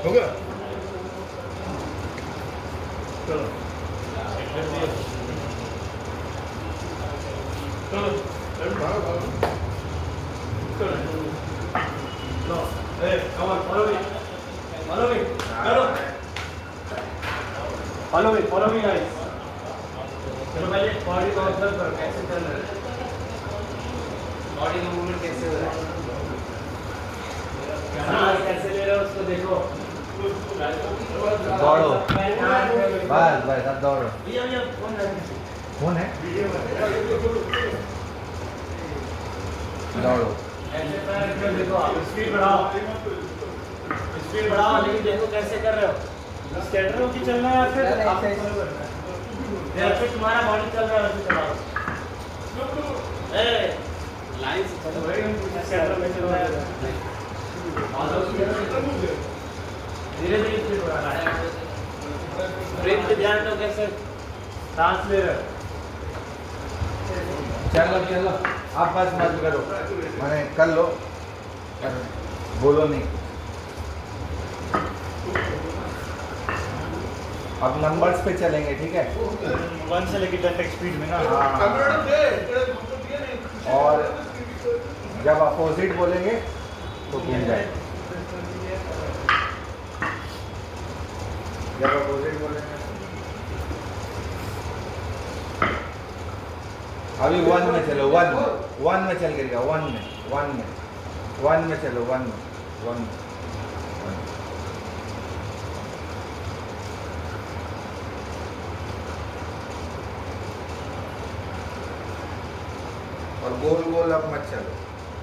हो गया चलो चलो लो ए कम ऑन फॉलो मी चलो फॉलो मी गाइस चलो पहले बॉडी को ऑब्जर्व करो कैसे चल रहा है बॉडी का मूवमेंट कैसे हो रहा है सांस कैसे ले रहे हो उसको देखो दौड़ो बस बस अब दौड़ो भैया कौन है दौड़ो ऐसे पैर रखो देखो आप स्पीड बढ़ाओ लेकिन देखो कैसे कर रहे हो स्कैटर की चलना है या फिर आप फॉलो करना है या फिर तुम्हारा बॉडी चल रहा है वैसे चलाओ ए लाइन से चलो स्कैटर में चल रहा है धीरे धीरे स्पीड बढ़ाना है ब्रेक पे ध्यान दो कैसे सांस ले रहे हो चलो चलो आप बस मत करो मैंने कर लो पर बोलो नहीं अब नंबर्स पे चलेंगे ठीक है 1 से लेके 10 तक स्पीड में ना हाँ और जब अपोजिट बोलेंगे तो घूम जाएगा जब अपोजिट बोलेंगे अभी 1 में चलो 1 में चल गिरेगा 1 में चलो 1 में और गोल गोल अब मत चलो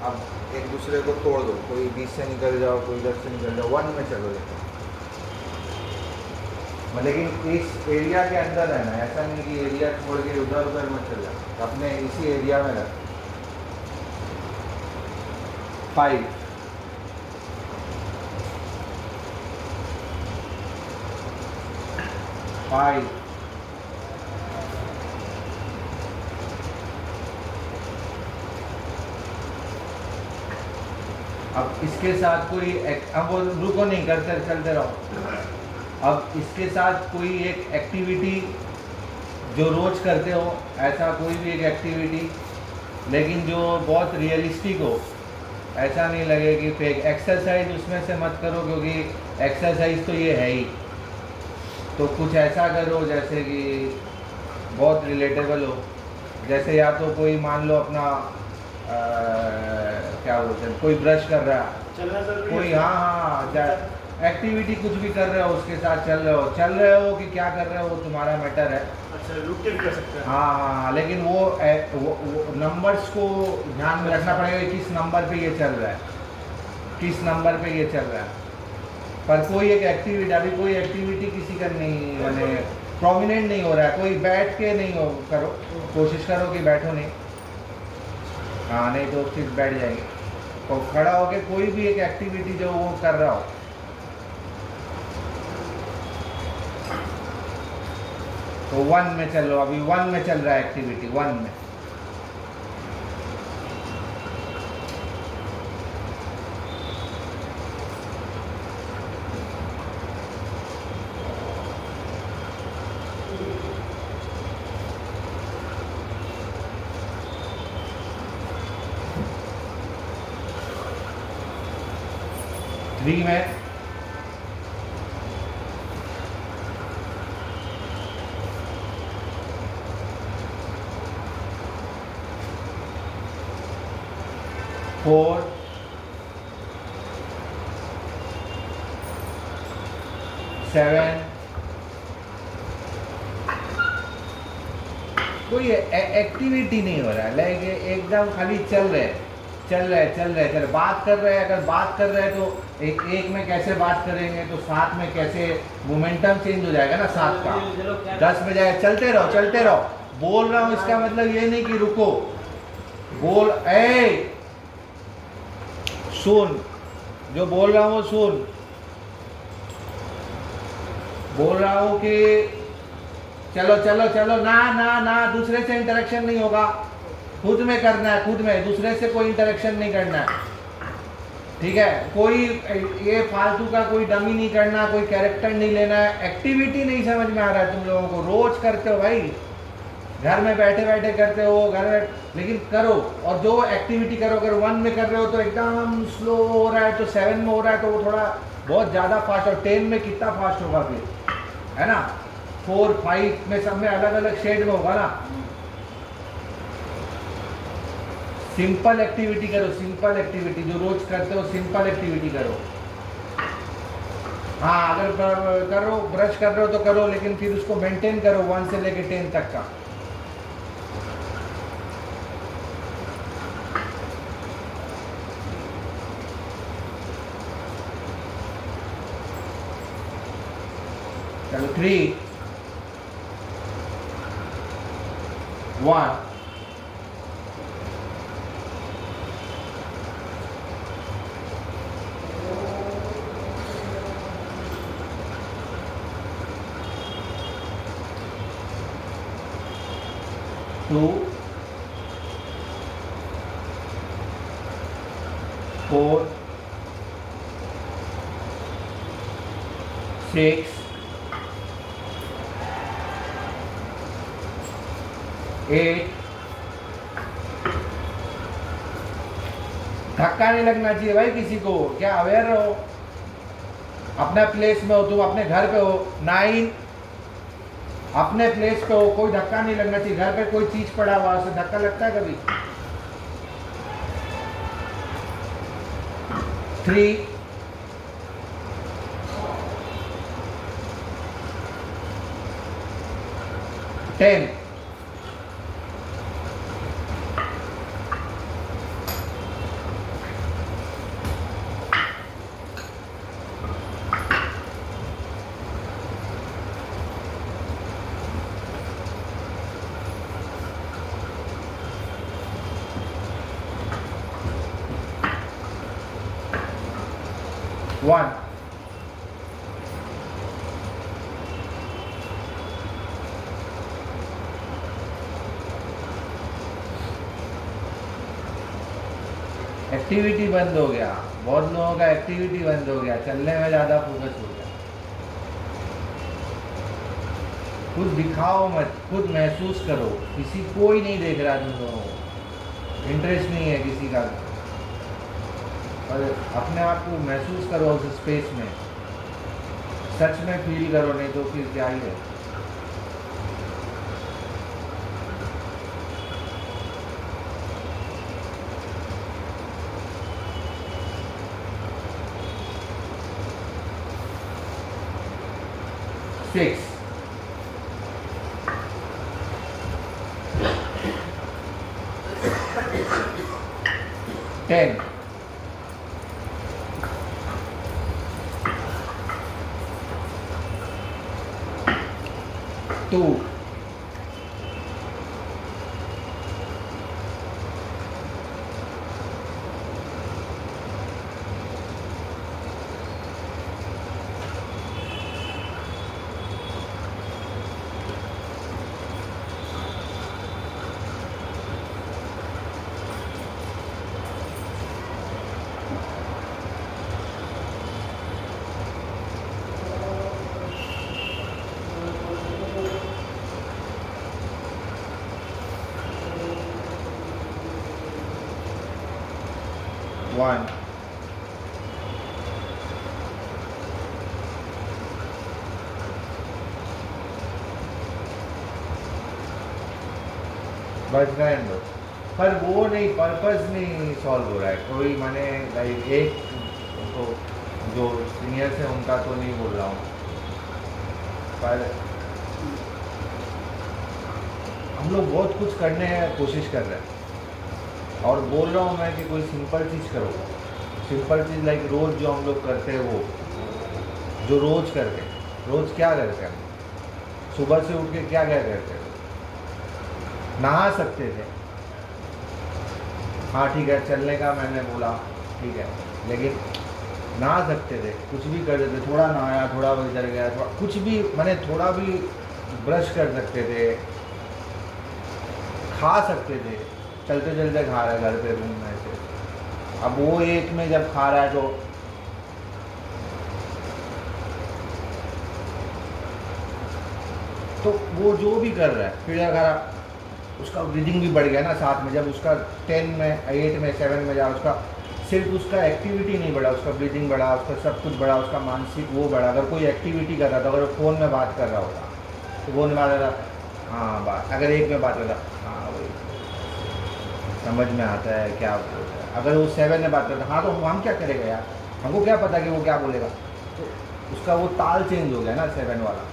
अब एक दूसरे को तोड़ दो कोई बीच से निकल जाओ कोई इधर से निकल जाओ 1 में चलो देखो लेकिन इस एरिया के अंदर रहना है ऐसा नहीं कि एरिया छोड़ के उधर उधर मत चल जाओ अपने इसी एरिया में रह 5 5 अब इसके साथ कोई अब वो रुको नहीं करते चलते रहो अब इसके साथ कोई एक एक्टिविटी जो रोज करते हो ऐसा कोई भी एक एक्टिविटी लेकिन जो बहुत रियलिस्टिक हो ऐसा नहीं लगे कि फेक एक्सरसाइज उसमें से मत करो क्योंकि एक्सरसाइज तो ये है ही तो कुछ ऐसा करो जैसे कि बहुत रिलेटेबल हो जैसे या तो कोई मान लो अपना क्या बोलते हैं कोई ब्रश कर रहा है कोई हाँ एक्टिविटी कुछ भी कर रहे हो उसके साथ चल रहे हो कि क्या कर रहे हो वो तुम्हारा मैटर है अच्छा रुक के भी कर सकते हैं हाँ लेकिन वो नंबर्स को ध्यान में रखना पड़ेगा कि किस नंबर पे ये चल रहा है किस नंबर पे ये चल रहा है पर कोई एक एक्टिविटी अभी कोई एक्टिविटी किसी का नहीं मैंने प्रोमिनेंट नहीं हो रहा है कोई बैठ के नहीं हो करो कोशिश करो कि बैठो नहीं हाँ नहीं तो सिर्फ बैठ जाएंगे और खड़ा होकर कोई भी एक एक्टिविटी जो वो कर रहा हो तो 1 में चलो अभी 1 में चल रहा है एक्टिविटी 1 में थ्री में फोर सेवन कोई एक्टिविटी नहीं हो रहा है लाइक एकदम खाली चल रहे बात कर रहे हैं अगर बात कर रहे हैं तो एक में कैसे बात करेंगे तो साथ में कैसे मोमेंटम चेंज हो जाएगा ना साथ का 10 में जाएगा चलते रहो बोल रहा हूँ इसका मतलब ये नहीं कि रुको बोल सुन जो बोल रहा हूँ सुन बोल रहा हूँ कि चलो ना दूसरे से इंटरेक्शन नहीं होगा खुद में करना है खुद में दूसरे से कोई इंटरेक्शन नहीं करना है ठीक है, कोई ये फालतू का कोई डमी नहीं करना, कोई कैरेक्टर नहीं लेना है। एक्टिविटी नहीं समझ में आ रहा है तुम लोगों को, रोज करते हो भाई, घर में बैठे बैठे करते हो घर में, लेकिन करो। और जो एक्टिविटी करो, अगर 1 में कर रहे हो तो एकदम स्लो हो रहा है, तो 7 में हो रहा है तो वो थोड़ा बहुत ज़्यादा फास्ट, और 10 में कितना फास्ट होगा फिर, है ना। 4, 5 में सब में अलग अलग शेड में होगा ना। सिंपल एक्टिविटी करो, सिंपल एक्टिविटी जो रोज करते हो, सिंपल एक्टिविटी करो। हाँ, अगर करो, ब्रश कर रहे हो तो करो, लेकिन फिर उसको मेंटेन करो 1 से लेके 10 तक का। चलो 3, 1, 2, 4, 6, 8। धक्का नहीं लगना चाहिए भाई किसी को, क्या अवेयर रहो, अपना प्लेस में हो, तुम अपने घर पे हो। 9, अपने प्लेस पे हो, कोई धक्का नहीं लगना चाहिए। घर पे कोई चीज पड़ा हुआ उससे धक्का लगता है कभी? 3, 10। One, एक्टिविटी बंद हो गया, बहुत लोगों का एक्टिविटी बंद हो गया, चलने में ज़्यादा फोकस हो गया। खुद दिखाओ मत, खुद महसूस करो, किसी कोई नहीं देख रहा तुम लोगों को, इंटरेस्ट नहीं है किसी का, और अपने आप को महसूस करो उस स्पेस में, सच में फील करो, नहीं तो फिर क्या ही है। Six, 10, 2, 1, बच गए हम लोग, पर वो नहीं, पर्पस नहीं सॉल्व हो रहा है कोई, माने लाइक एक तो जो सीनियर से उनका तो नहीं बोल रहा हूँ, पर हम लोग बहुत कुछ करने की कोशिश कर रहे हैं, और बोल रहा हूँ मैं कि कोई सिंपल चीज़ करो, सिंपल चीज़ लाइक रोज़ जो हम लोग करते हैं, वो जो रोज़ करते हैं, रोज़ क्या करते हैं, सुबह से उठ के क्या क्या करते हैं, नहा सकते थे, हाँ ठीक है, चलने का मैंने बोला ठीक है, लेकिन नहा सकते थे, कुछ भी कर सकते, थोड़ा नहाया, थोड़ा इधर गया, थोड़ा कुछ भी, मैंने थोड़ा भी ब्रश कर सकते थे, खा सकते थे, चलते चलते खा रहे घर पे रूम में से, अब वो एक में जब खा रहा है तो वो जो भी कर रहा है, फिर अगर उसका ब्रीदिंग भी बढ़ गया ना साथ में, जब उसका 10 में 8 में 7 में जा, उसका सिर्फ उसका एक्टिविटी नहीं बढ़ा, उसका ब्रीदिंग बढ़ा, उसका सब कुछ बढ़ा, उसका मानसिक वो बढ़ा। अगर कोई एक्टिविटी कर रहा था, अगर फ़ोन में बात कर रहा होता तो फ़ोन में बात कर रहा, हाँ बात, अगर एक में बात कर रहा, हाँ वही समझ में आता है क्या बोलता है। अगर वो 7 में बात करता, हाँ तो हम क्या करेगा यार, हमको क्या पता कि वो क्या बोलेगा। तो उसका वो ताल चेंज हो गया ना 7 वाला,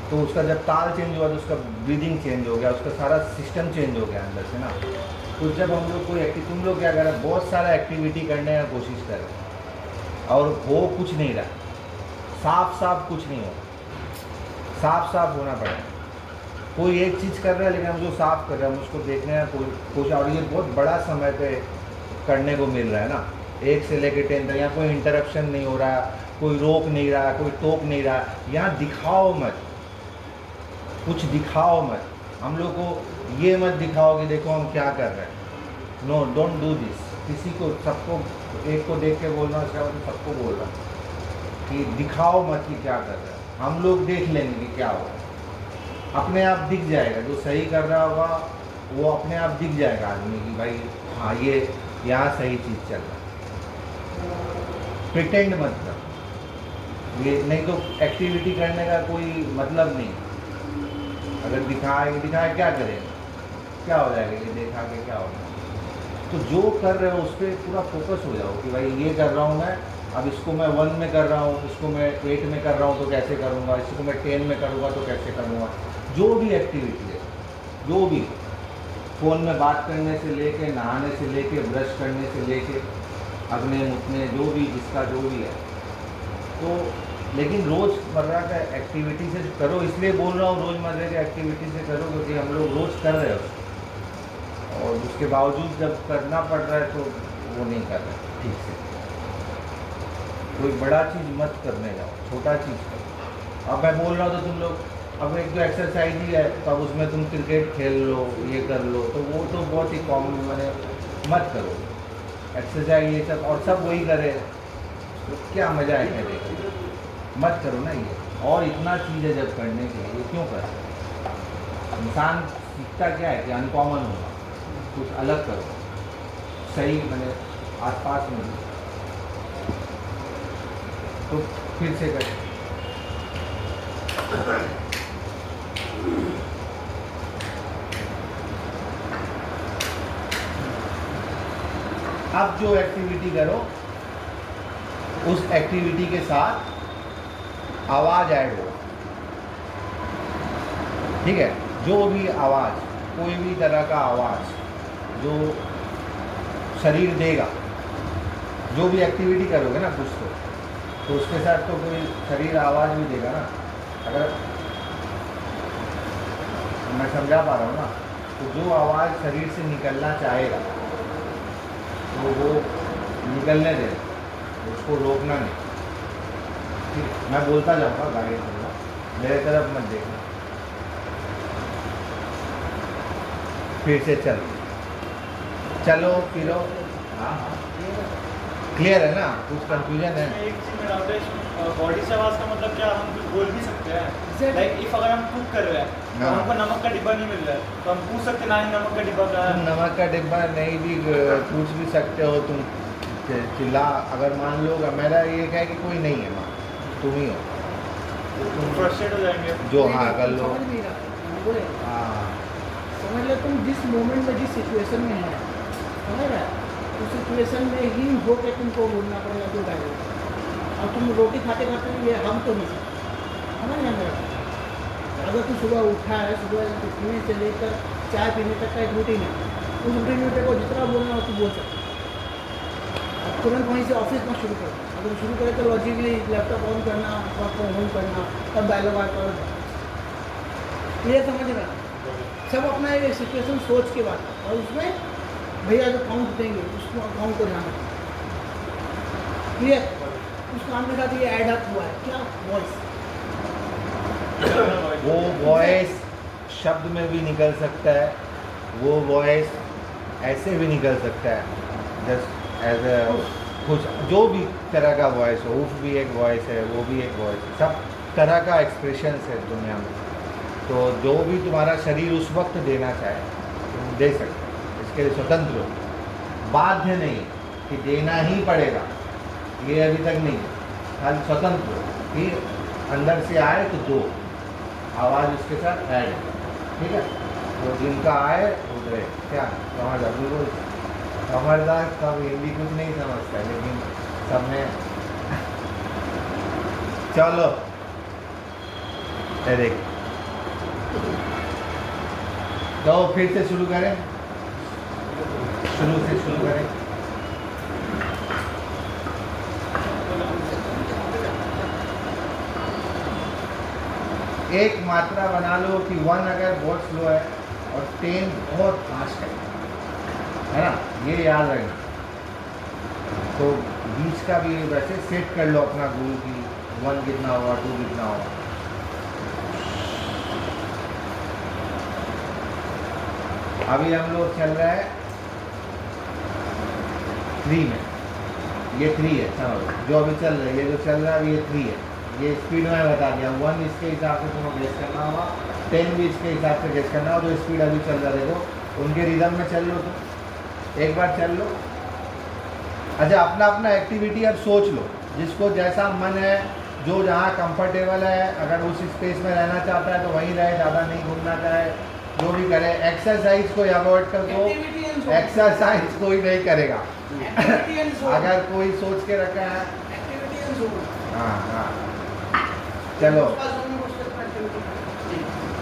तो उसका जब ताल चेंज हुआ तो उसका ब्रीदिंग चेंज हो गया, उसका सारा सिस्टम चेंज हो गया अंदर से ना। तो जब हम लोग कोई तुम लोग क्या कर रहे हैं, बहुत सारा एक्टिविटी करने का कोशिश कर रहे हैं और हो कुछ नहीं रहा, साफ साफ कुछ नहीं हो, साफ साफ होना पड़ेगा। कोई एक चीज़ कर रहा है लेकिन हम जो साफ कर रहे हैं हम उसको देखने का कोशिश, और ये बहुत बड़ा समय पे करने को मिल रहा है ना, 1 से लेकर 10 तक। यहाँ कोई इंटरप्शन नहीं हो रहा, कोई रोक नहीं रहा, कोई टोक नहीं रहा। यहाँ दिखाओ मत, कुछ दिखाओ मत, हम लोग को ये मत दिखाओ कि देखो हम क्या कर रहे हैं। No, don't do this. किसी को, सबको, एक को देख के बोलना चाहो तो सबको बोल रहा कि दिखाओ मत कि क्या कर रहे हैं, हम लोग देख लेंगे कि क्या हो रहा है। अपने आप दिख जाएगा, जो सही कर रहा होगा वो अपने आप दिख जाएगा आदमी की, भाई हाँ ये यहाँ सही चीज़ चल रहा है। प्रिटेंड मत कर, ये नहीं तो एक्टिविटी करने का कोई मतलब नहीं। अगर दिखाए क्या करेंगे, क्या हो जाएगा, ये देखा के क्या होगा। तो जो कर रहे हो उस पर पूरा फोकस हो जाओ कि भाई ये कर रहा हूँ मैं, अब इसको मैं 1 में कर रहा हूँ, इसको मैं 8 में कर रहा हूँ तो कैसे करूँगा, इसको मैं 10 में करूँगा तो कैसे करूँगा। जो भी एक्टिविटी है, जो भी, फ़ोन में बात करने से लेके, नहाने से लेके, ब्रश करने से लेके, अगने मुतने, जो भी जिसका जो भी है। तो लेकिन रोज़मर्रा का एक्टिविटी से करो, इसलिए बोल रहा हूँ रोज़मर्रा की एक्टिविटी से करो क्योंकि हम लोग रोज़ कर रहे हो और उसके बावजूद जब करना पड़ रहा है तो वो नहीं कर रहे ठीक से। कोई बड़ा चीज़ मत करने जाओ, छोटा चीज़ करो। अब मैं बोल रहा हूँ तो तुम लोग, अब एक तो एक्सरसाइज ही है तो अब उसमें तुम क्रिकेट खेल लो, ये कर लो, तो वो तो बहुत ही कॉमन, मैंने मत करो एक्सरसाइज ये सब, और सब वही करे तो क्या मज़ा है कहने, मत करो ना ये। और इतना चीज़ है जब करने के लिए, क्यों कर। इंसान सीखता क्या है कि अनकॉमन होगा, कुछ अलग करो, सही मैंने आसपास में, तो फिर से करें। अब जो एक्टिविटी करो उस एक्टिविटी के साथ आवाज़ ऐड हो, ठीक है। जो भी आवाज़, कोई भी तरह का आवाज़ जो शरीर देगा, जो भी एक्टिविटी करोगे ना कुछ तो उसके साथ तो कोई शरीर आवाज़ भी देगा ना। अगर मैं समझा पा रहा हूँ ना, तो जो आवाज़ शरीर से निकलना चाहेगा तो वो निकलने दे, उसको रोकना नहीं। ठीक, मैं बोलता जाऊँगा, गाइड करूँगा, मेरे तरफ मत देखना। फिर से चलो फिरो। हाँ हाँ क्लियर है ना, कुछ कंफ्यूजन है? एक चीज़ में डाउट है, बॉडी से आवाज़ का मतलब क्या, हम कुछ बोल भी सकते हैं? लाइक इफ अगर हम कुक कर रहे हैं तो हमको नमक का डिब्बा नहीं मिल रहा है तो हम पूछ सकते ना, नमक का डिब्बा कहाँ है? नमक का डिब्बा नहीं भी पूछ भी सकते हो तुम, चिल्ला। अगर मान लो मेरा ये है कि कोई नहीं है वहाँ, तुम ही हो, तुम फ्रस्ट्रेट हो जाएंगे जो हाँ कर लो। समझ नहीं रहा बोले, हाँ समझ लो तुम जिस मोमेंट में जिस सिचुएशन में है, समझ रहा है, उस सिचुएशन में ही हो के तुमको बोलना पड़ेगा जो डायरेक्ट। और तुम रोटी खाते खाते ये हम तो नहीं सकते, समझ रहे मेरा। अगर तू सुबह उठा है, सुबह उठने से लेकर चाय पीने तक का एक रूटीन है, उस रूटीन को जितना बोलना हो तो बोल सकते। अब तुरंत वहीं से ऑफिस में शुरू करो, अगर शुरू करें तो लॉजिकली लैपटॉप ऑन करना, वर्क फ्रॉम होम करना, तब डायलॉग आ करो, क्लियर समझ रहा है। सब अपना एक सिचुएशन सोच के बात, और उसमें भैया जो काउंट देंगे उसको अकाउंट को जाना, क्लियर। उस काम के साथ ये ऐड अप हुआ है क्या, वॉइस। वो वॉइस शब्द में भी निकल सकता है, वो वॉइस ऐसे भी निकल सकता है, जस्ट एज ए कुछ जो भी तरह का वॉइस हो, उफ भी एक वॉइस है, वो भी एक वॉइस है, सब तरह का एक्सप्रेशंस है दुनिया में। तो जो भी तुम्हारा शरीर उस वक्त देना चाहे तुम दे सकते हो, इसके लिए स्वतंत्र हो। बाध्य नहीं कि देना ही पड़ेगा, ये अभी तक नहीं है, खाली स्वतंत्र हो कि अंदर से आए तो दो, आवाज़ उसके साथ ऐड, ठीक है। तो जिनका आए वो दे। क्या समझ अभी बोल समझदार सब हिंदी कुछ नहीं समझता है, लेकिन सब में चलो ये देख, तो फिर से शुरू करें, शुरू से शुरू करें। एक मात्रा बना लो कि 1 अगर बहुत स्लो है और 10 बहुत फास्ट है ना, ये याद रखना। तो बीच का भी वैसे सेट कर लो अपना गोल की 1 कितना होगा, 2 कितना होगा। अभी हम लोग चल रहा है 3 में, ये 3 है, समझो जो अभी चल रहा है, ये जो चल रहा है अभी ये 3 है। ये स्पीड में बता दिया, 1 इसके हिसाब से तुम्हें गेस करना होगा, 10 भी इसके हिसाब से गेस करना होगा। जो स्पीड अभी चल रहा है देखो, उनके रिदम में चल लो, तो एक बार चल लो। अच्छा, अपना अपना एक्टिविटी अब सोच लो, जिसको जैसा मन है, जो जहाँ कंफर्टेबल है, अगर उस स्पेस में रहना चाहता है तो वहीं रहे, ज़्यादा नहीं घूमना चाहे जो भी करे। एक्सरसाइज को अवॉइड कर दो, एक्सरसाइज कोई नहीं करेगा। अगर कोई सोच के रखा है, हाँ हाँ चलो,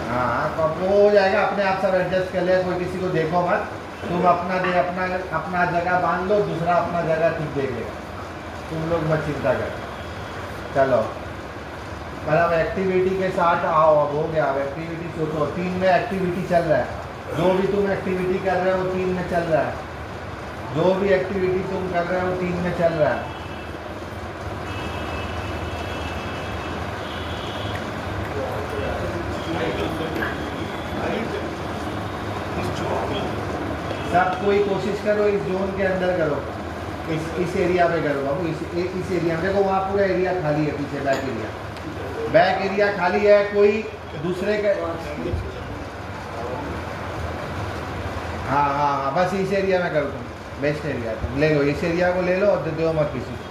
हाँ तो वो हो जाएगा, अपने आप सब एडजस्ट कर ले, कोई किसी को देखो मत, तुम अपना दे अपना जगह बांध लो, दूसरा अपना जगह ठीक देख लेगा, तुम लोग मत चिंता कर। चलो मतलब एक्टिविटी के साथ आओ, अब हो गया। अब एक्टिविटी सोचो, 3 में एक्टिविटी चल रहा है, जो भी तुम एक्टिविटी कर रहे हो 3 में चल रहा है, जो भी एक्टिविटी तुम कर रहे हो 3 में चल रहा है। सब कोई कोशिश करो इस जोन के अंदर करो, इस एरिया में करो बाबू, इस एरिया में देखो, वहाँ पूरा एरिया खाली है, पीछे बैक एरिया खाली है, कोई दूसरे के, हाँ हाँ हाँ बस इस एरिया में करो तुम, बेस्ट एरिया तुम ले लो, इस एरिया को ले लो और दे दो मत किसी को,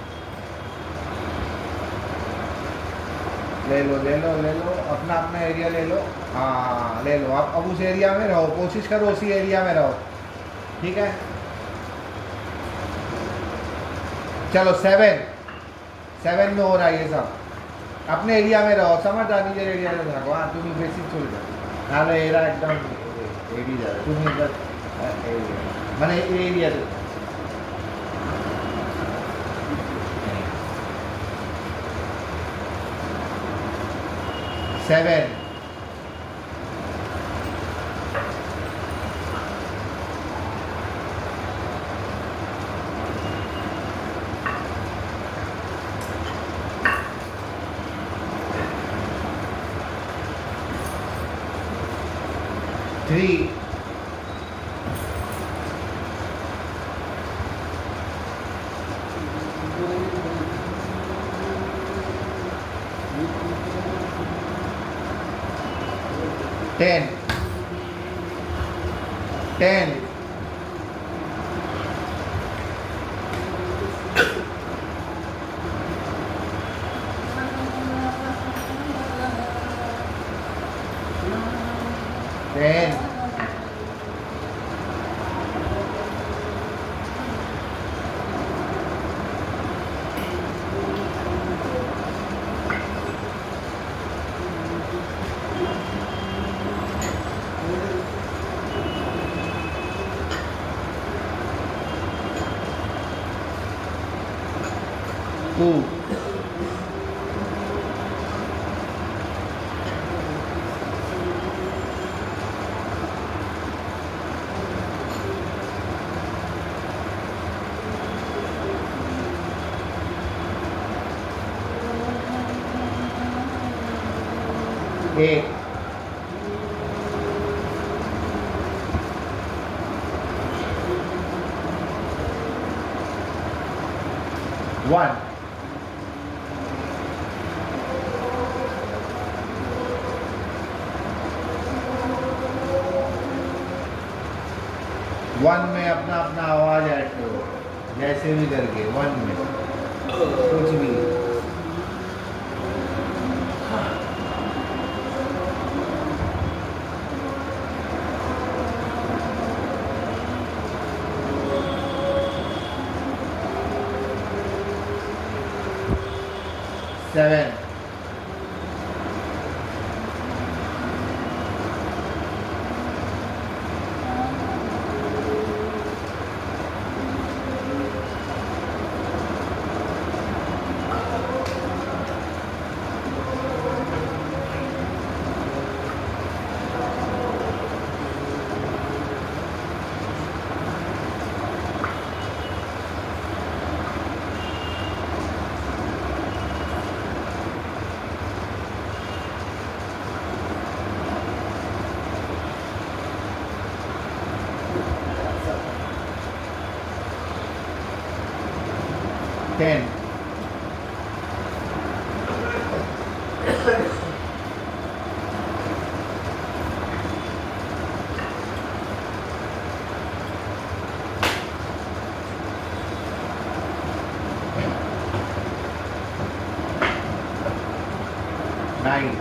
ले लो अपना अपना एरिया ले लो। हाँ ले लो, अब उस एरिया में रहो, कोशिश करो उसी एरिया में रहो, ठीक है। चलो 7 में हो रहा है ये सब, अपने एरिया में रहो, समझ आ नीचे एरिया में रहो। हाँ तुम्हें बेसिक चल जाए, हाँ एरिया एकदम एरिया तुम्हें इधर मैंने एरिया 7 3 10 2 8 9 1 1 में अपना अपना आवाज ऐड करो, जैसे भी करके 1 में कुछ भी। सेवन, 10, 9,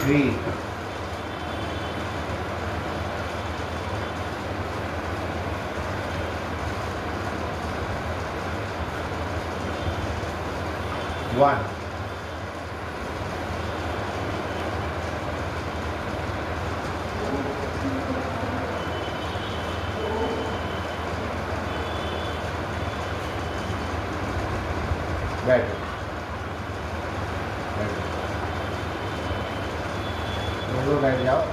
3, 1, बैठो बैठो, तुम लोग बैठ जाओ।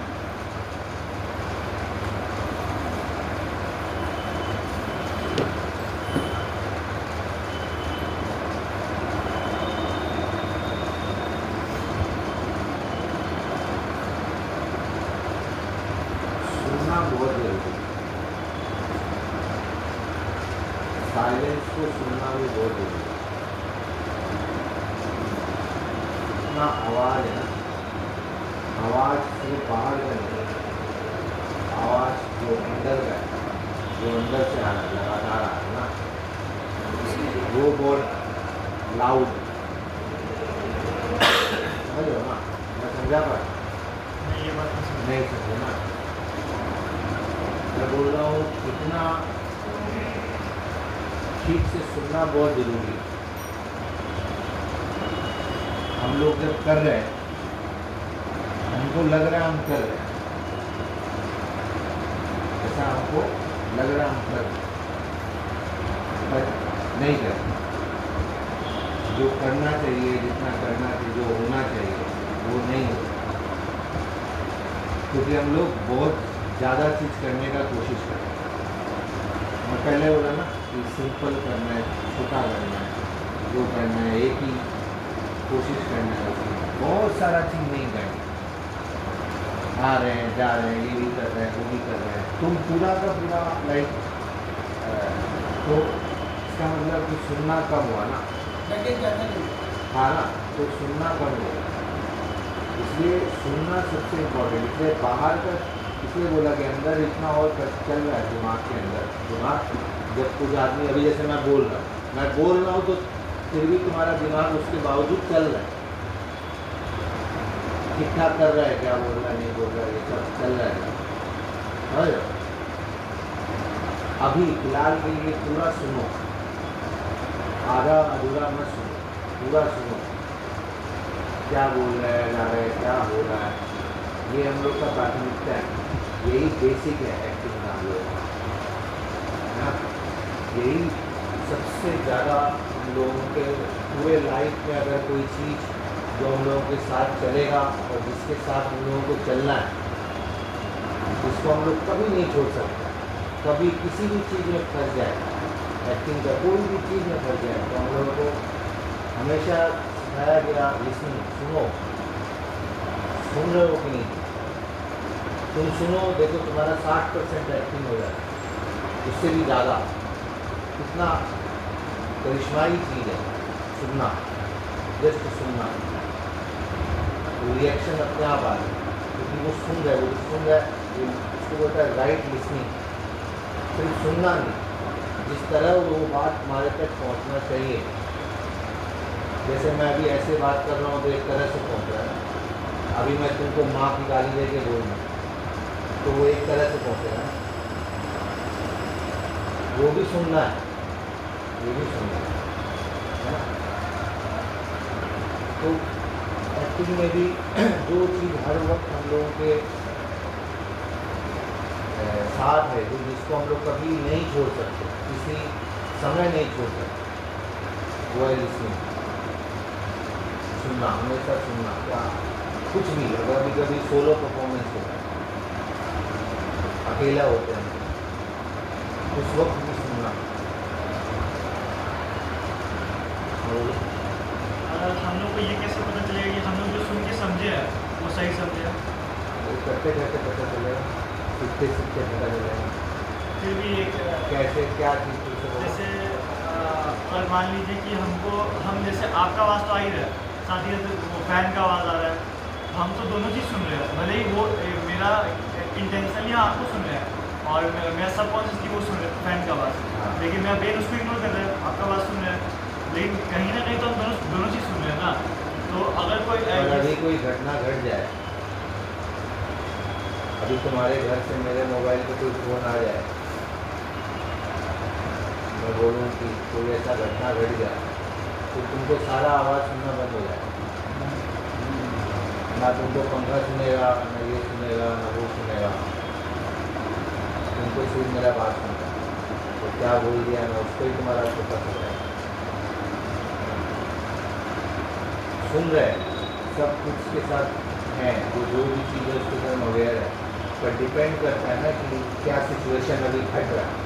सुनना बहुत जरूरी है, साइलेंस को सुनना भी बहुत जरूरी है। इतना आवाज है ना, आवाज से बाहर का नहीं, आवाज जो अंदर का है, जो अंदर से आ रहा है, लगातार आ रहा है ना, वो बहुत लाउड है। समझ लो ना, मैं समझा पाया नहीं, ये बात नहीं नहीं समझे ना। मैं बोल रहा हूँ इतना ठीक से सुनना बहुत जरूरी है। हम लोग जब कर रहे हैं, हमको लग रहा है हम कर रहे हैं, ऐसा हमको लग रहा है हम कर रहे हैं, पर नहीं कर रहे। जो करना चाहिए, जितना करना चाहिए, जो होना चाहिए, वो नहीं होता, क्योंकि हम लोग बहुत ज़्यादा चीज़ करने का कोशिश करते हैं। मैं पहले बोला ना कि सिंपल करना है, छोटा करना है, जो करना है एक ही कोशिश करना है, बहुत सारा चीज़ नहीं करना। आ रहे हैं, जा रहे हैं, ये भी कर रहे हैं, वो भी कर रहे हैं, तुम पूरा का पूरा लाइक, तो इसका मतलब कि सुनना कम हुआ ना। हाँ ना, तो सुनना कम हुआ, इसलिए सुनना सबसे इम्पोर्टेंट। इसलिए बाहर का इसलिए बोला कि अंदर इतना और चल रहा है दिमाग के अंदर। दिमाग जब कुछ आदमी, अभी जैसे मैं बोल रहा हूँ तो फिर भी तुम्हारा दिमाग उसके बावजूद चल रहा है, ठीक ठाक कर रहा है, क्या बोल रहा है, नहीं बोल रहा है, ये सब चल रहा है। समझ रहे हो? अभी फिलहाल के लिए पूरा सुनो, आधा अधूरा मत सुनो, पूरा सुनो, क्या बोल रहा है, जा रहा है, क्या हो रहा है। ये हम लोग का प्राथमिकता है, यही बेसिक है एक्टिंग का हम लोग है ना। यही सबसे ज़्यादा हम लोगों के पूरे लाइफ में अगर कोई चीज़ जो हम लोगों के साथ चलेगा और जिसके साथ हम लोगों को चलना है, जिसको हम लोग कभी नहीं छोड़ सकते, कभी किसी भी चीज़ में फंस जाए, एक्टिंग का कोई भी चीज़ में फंस जाए, तो हम लोगों को हमेशा सिखाया गया लिसनिंग, सुनो, सुन रहे हो कि नहीं, तुम सुनो, देखो तुम्हारा 60% एक्टिंग हो जाए, उससे भी ज़्यादा। कितना करिश्माई चीज़ है सुनना, जस्ट सुनना, रिएक्शन अपने आप आ रहा है, क्योंकि वो सुन रहा है, वो सुन रहा है, उसको बोलता है राइट लिसनिंग। सिर्फ सुनना नहीं, जिस तरह वो बात हमारे तक पहुंचना चाहिए, जैसे मैं अभी ऐसे बात कर रहा हूँ तो एक तरह से पहुंच रहा है, अभी मैं तुमको माँ की गाली दे के बोल रहा हूँ तो वो एक तरह से पहुंचेगा, वो भी सुनना है, ये भी सुनना है ना। तो एक्टिंग में भी जो चीज़ हर वक्त हम लोगों के साथ है, जो जिसको हम लोग कभी नहीं छोड़ सकते, किसी समय नहीं छोड़ सकते, वो है लिसनिंग, सुनना, हमेशा सुनना। क्या कुछ भी, अगर कभी कभी सोलो परफॉर्मेंस होता है, अकेला होते हैं, उस वक्त भी सुनना। और हम लोग को ये कैसे पता चलेगा कि हम लोग जो सुन के समझे हैं वो सही समझे हैं? करते करते पता चलेगा, सीखते सीखते पता चलेगा फिर भी एक कैसे क्या चीज़ पूछो। जैसे अगर मान लीजिए कि हमको हम जैसे आपका आवाज़ तो आ ही रहा है, साथ ही साथ वो फैन का आवाज़ आ रहा है, हम तो दोनों चीज़ सुन रहे हैं, भले ही वो मेरा इंटेंशनली आपको सुन रहे हैं और मैं सबकॉन्शियसली वो सुन रहे हैं फैन का आवाज़, हाँ। लेकिन मैं ब्रेन उसको इग्नोर कर रहा है, आपका आवाज़ सुन रहे हैं, लेकिन कहीं ना कहीं तो हम दोनों चीज़ सुन रहे हैं ना। तो अगर अभी कोई घटना घट जाए, अभी तुम्हारे घर से मेरे मोबाइल पे कोई फ़ोन आ जाए, मैं बोलूँ कि कोई ऐसा घटना घट गया, तो तुमको सारा आवाज़ सुनना बंद हो जाए, ना तुमको पंखा सुनेगा, ना ये सुनेगा, ना वो सुनेगा, तुमको सिर्फ मेरा बात सुनता है, तो क्या बोल दिया ना उसको ही तुम्हारा पता चल जाए। सुन रहे सब कुछ के साथ हैं, जो भी चीज़ है उसके साथ अवेयर है, पर डिपेंड करता है ना कि क्या सिचुएशन अभी घट रहा है।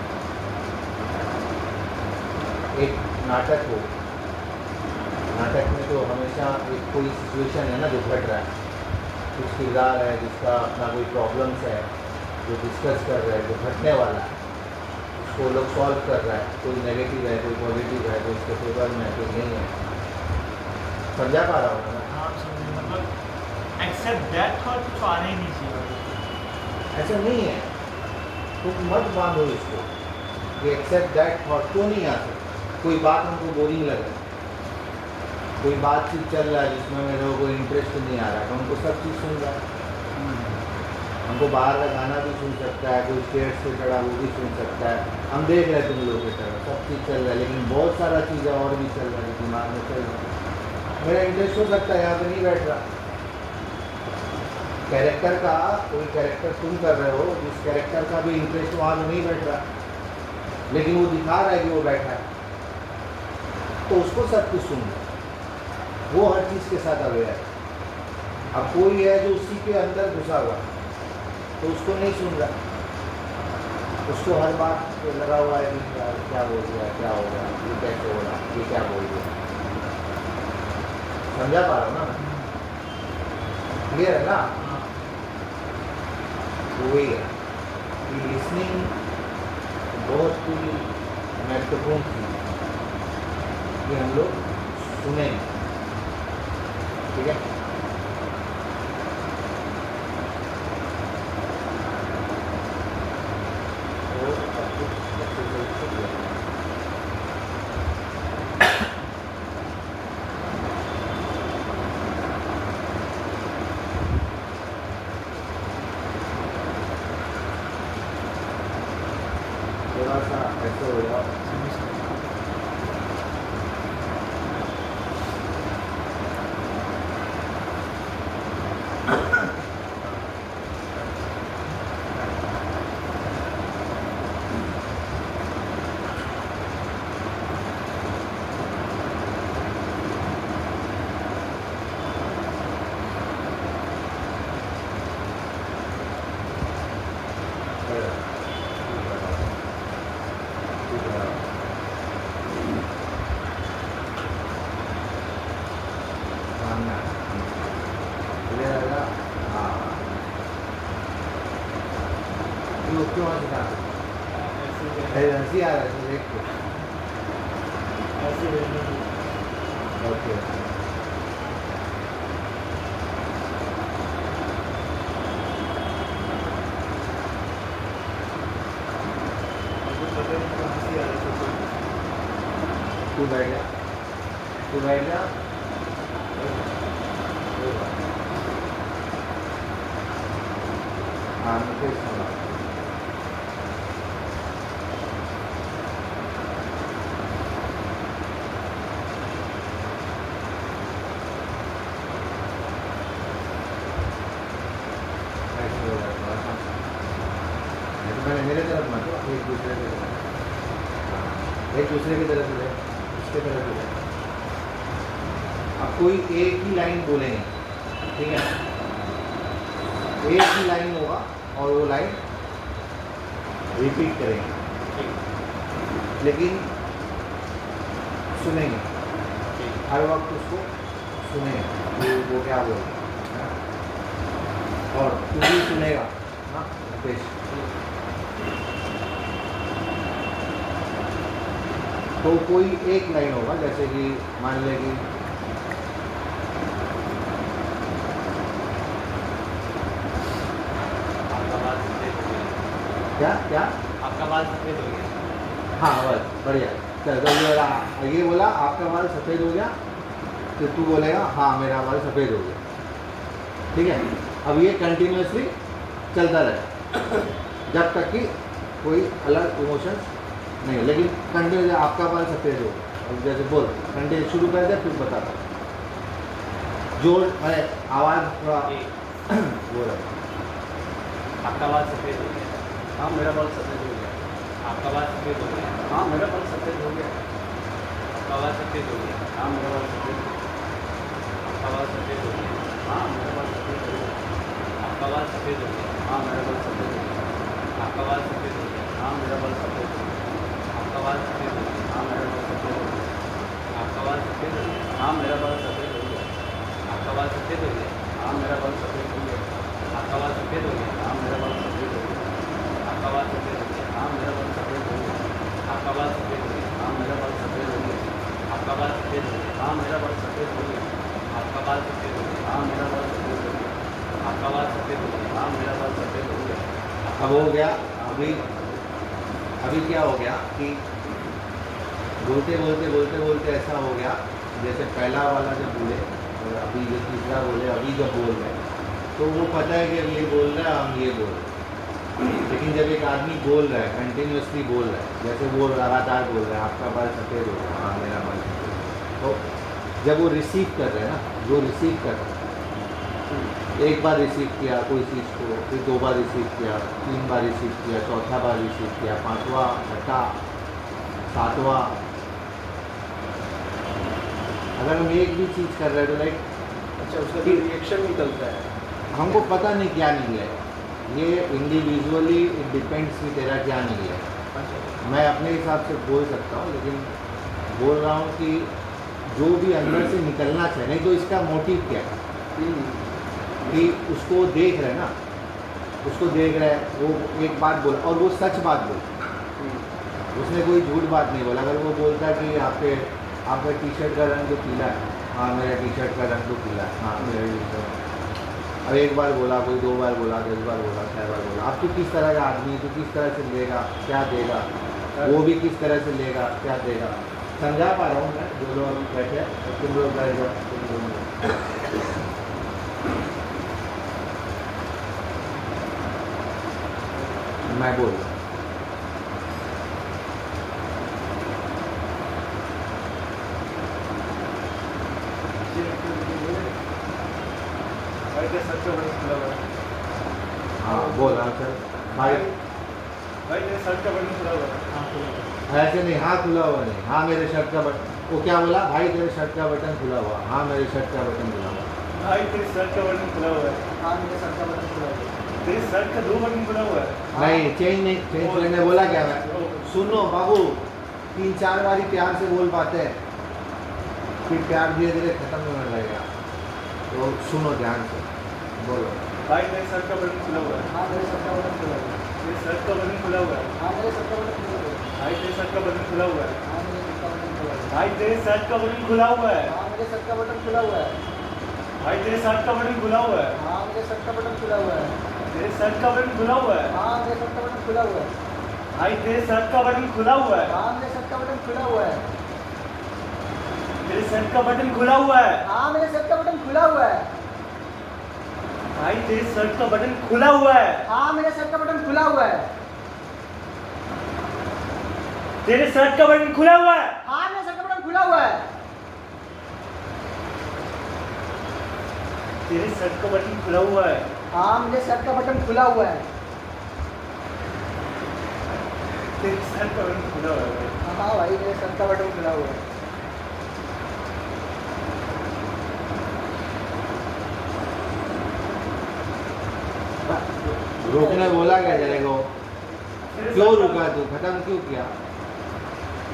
एक नाटक हो, नाटक में तो हमेशा एक कोई सिचुएशन है ना जो घट रहा है, कुछ किरदार है जिसका अपना कोई प्रॉब्लम्स है, जो डिस्कस कर रहा है, जो घटने वाला है, उसको लोग सॉल्व कर रहा है, कोई नेगेटिव है, कोई पॉजिटिव है, कोई उसके फेवर में है, कोई नहीं है। समझा पा रहा हूँ ना? हाँ समझे, मतलब एक्सेप्ट दैट थॉट तो आना ही नहीं चाहिए। ऐसा नहीं है, तुम मत बांधो इसको कि एक्सेप्ट दैट थॉट, क्यों नहीं आ सकता? कोई बात हमको बोरिंग लग रहा है, कोई बातचीत चल रहा है जिसमें मेरे को कोई इंटरेस्ट नहीं आ रहा है, तो हमको सब चीज़ सुन रहा है, हमको बाहर का गाना भी सुन सकता है, कोई स्टेज पे चढ़ा वो भी सुन सकता है, हम देख रहे हैं तुम लोगों की तरह सब चीज़ चल रहा है, लेकिन बहुत सारा चीज़ें और भी चल रहा है दिमाग में चल रहा है। मेरा इंटरेस्ट हो सकता है यहाँ पे नहीं बैठ रहा, कैरेक्टर का कोई कैरेक्टर तुम कर रहे हो, जिस कैरेक्टर का भी इंटरेस्ट वहाँ पे नहीं बैठ रहा, लेकिन वो दिखा रहा है कि वो बैठा है, तो उसको सब कुछ सुन रहा, वो हर चीज़ के साथ अवेयर है। अब कोई है जो उसी के अंदर घुसा हुआ है, तो उसको नहीं सुन रहा, उसको हर बात पे लगा हुआ है कि यार क्या बोल दिया, क्या हो गया, ये कैसे हो रहा, ये क्या बोल दिया। समझा पा रहा हूँ ना? क्लियर है ना? तो वही है कि लिसनिंग बहुत ही महत्वपूर्ण चीज़ है कि हम लोग सुने, ठीक है। तो सब कुछ एक्सरसाइज कर लिया। थोड़ा सा ऐसे हो जाओ, अरे हंसी आ रहा है तो देख के। ऐसे रहने दो। ओके हमको पता नहीं क्यों हंसी आ रही है। तू बैठ जा, तू बैठ जा। हाँ मुझे सुना। ऐसे हो रहा है थोड़ा सा। नहीं तो मैंने मेरे तरफ मत हो, एक दूसरे की तरफ। हाँ, एक दूसरे की तरफ ले, उसके तरफ ले। अब कोई एक ही लाइन बोलेंगे, ठीक है? एक ही लाइन होगा और वो लाइन रिपीट करेंगे, लेकिन सुनेंगे हर वक्त उसको, सुनेंगे वो क्या बोल रहे हैं, और तू भी सुनेगा। हाँ मुकेश, तो कोई एक लाइन होगा, जैसे कि मान लें कि आपका बाल सफेद हो गया। क्या क्या, आपका बाल सफेद हो गया। हाँ बस बढ़िया। चल तो ये बोला आपका बाल सफ़ेद हो गया, तो तू बोलेगा हाँ मेरा बाल सफ़ेद हो गया, ठीक है? अब ये कंटिन्यूसली चलता रहे जब तक कि कोई अलग इमोशंस नहीं हो, लेकिन कंटिन्यू आपका बाल सफ़ेद हो गया, अब जैसे बोल कंटिन्यू शुरू कर दे, फिर बता जोर अरे आवाज़ थोड़ा बोल रहा। आपका बाल सफेद हो गया। हाँ मेरा बाल सफेद हो गया। आपका बाल सफेद हो गया। हाँ मेरा बाल सफेद हो गया। आपका बाल सफेद हो गया। हाँ मेरा बाल सफेद हो गया। आपका बाल सफेद हो गया। हाँ मेरा बाल सफेद हो गया। आपका बाल सफेद हो गया। हाँ मेरा बाल सफेद हो गया। आपका बाल सफेद हो गया। हाँ मेरा बाल सफेद हो गया। आपका बाल सफेद हो गया। हाँ मेरा बाल सफेद हो गया। आपका बाल सफेद हो गया। हाँ मेरा बाल सफेद हो गया। आपका बाल सफेद हो गया। हाँ मेरा बाल सफेद हो गया। आपका बाल सफेद हो गया। हाँ मेरा बाल सफेद हो गया। आपका बाल सफेद हो गया। हाँ मेरा बाल सफेद हो गया। आपका बाल सफेद हो गया। हाँ मेरा बाल सफेद हो गया। आपका बाल सफेद हो गया। हाँ मेरा बाल सफेद हो गया। आपका बाल सफेद हो गया। हाँ मेरा बाल सफेद हो गया। आपका बाल सफेद हो गया। हाँ मेरा बाल सफेद हो गया। अब हो गया। अभी अभी क्या हो गया कि बोलते बोलते बोलते बोलते ऐसा हो गया, जैसे पहला वाला जब बोले और अभी जो तीसरा बोले, अभी जब बोल रहे हैं तो वो पता है कि अब ये बोल रहा है, हम ये बोल रहे हैं। लेकिन जब एक आदमी बोल रहा है, कंटिन्यूसली बोल रहा है, जैसे वो लगातार बोल रहा है आपका बाल सफ़ेद हो गया, हाँ मेरा बाल सफ़ेद हो गया, तो जब वो रिसीव कर रहे हैं ना, जो रिसीव कर रहे हैं, एक बार रिसीव किया कोई चीज़ को, फिर 2 बार रिसीव किया, 3 बार रिसीव किया, चौथा बार रिसीव किया, 5वां, 6वां, 7वां, अगर हम एक भी चीज़ कर रहे हैं तो लाइक अच्छा उसका भी रिएक्शन निकलता है। हमको पता नहीं क्या नहीं है, ये इंडिविजुअली इट डिपेंड्स कि तेरा क्या नहीं है। मैं अपने हिसाब से बोल सकता हूँ, लेकिन बोल रहा हूँ कि जो भी अंदर से निकलना चाहिए, नहीं तो इसका मोटिव क्या है कि उसको देख रहे हैं ना, उसको देख रहे हैं, वो एक बात बोला और वो सच बात बोला, उसने कोई झूठ बात नहीं बोला। अगर वो बोलता कि आपका टी शर्ट का रंग तो पीला है, हाँ मेरा टी शर्ट का रंग तो पीला है, हाँ मेरा टी शर्ट। अब एक बार बोला, कोई 2 बार बोला, 10 बार बोला, 6 बार बोला, अब तो किस तरह का आदमी है, तो किस तरह से लेगा, क्या देगा, वो भी किस तरह से लेगा, क्या देगा, समझा पा रहा हूँ मैं। जो लोग अभी बैठे हैं तुम लोग बैठ जाओ, तुम लोग मैं बोल रहा हूँ। भाई तेरा शर्ट का बटन खुला हुआ है। हाँ बोल रहा सर भाई, भाई तेरे शर्ट का बटन खुला हुआ है। हाँ खुला हुआ है। ऐसे नहीं, हाँ खुला हुआ नहीं, हाँ मेरे शर्ट का बटन, वो क्या बोला, भाई तेरे शर्ट का बटन खुला हुआ, हाँ मेरे शर्ट का बटन खुला हुआ। भाई तेरे शर्ट का बटन खुला हुआ है। हाँ मेरे शर्ट का बटन खुला हुआ है। तेरे शर्ट का 2 बटन खुला हुआ है। नहीं चेंज नहीं, चेंज करने बोला क्या मैं, सुनो बाबू 3-4 बार ही प्यार से बोल पाते हैं, फिर प्यार धीरे धीरे खत्म होने लगेगा, तो सुनो ध्यान से, बोलो। भाई तेरे शर्ट का बटन खुला हुआ है। हाँ मेरे शर्ट का बटन खुला हुआ है। तेरे शर्ट का बटन खुला हुआ है। हाँ मेरे शर्ट का बटन खुला हुआ है। भाई तेरे शर्ट का बटन खुला हुआ है। हाँ मेरे शर्ट का बटन खुला हुआ है। भाई तेरे शर्ट का बटन खुला हुआ है। हाँ मेरे शर्ट का बटन खुला हुआ है। भाई तेरे शर्ट का बटन खुला हुआ है। हाँ मेरे शर्ट का बटन खुला हुआ है। तेरे शर्ट का बटन खुला हुआ है। हाँ मेरे शर्ट का बटन खुला हुआ है। भाई तेरे शर्ट का बटन खुला हुआ है। हाँ मेरे शर्ट का बटन खुला हुआ है। तेरे शर्ट का बटन खुला हुआ है। हाँ मेरे शर्ट का बटन खुला हुआ है। भाई तेरे शर्ट का बटन खुला हुआ है। हाँ मेरे शर्ट का बटन खुला हुआ है। तेरे शर्ट का बटन खुला हुआ है। हाँ मेरे शर्ट का बटन खुला हुआ है। तेरे शर्ट का बटन खुला हुआ है। हाँ मेरे शर्ट का बटन खुला हुआ है। तेरे शर्ट का बटन खुला हुआ है। हाँ भाई मेरे शर्ट का बटन खुला हुआ है। रुकने बोला क्या तेरे को? तेरे क्यों शर्ट का- रुका तू? खत्म क्यों किया?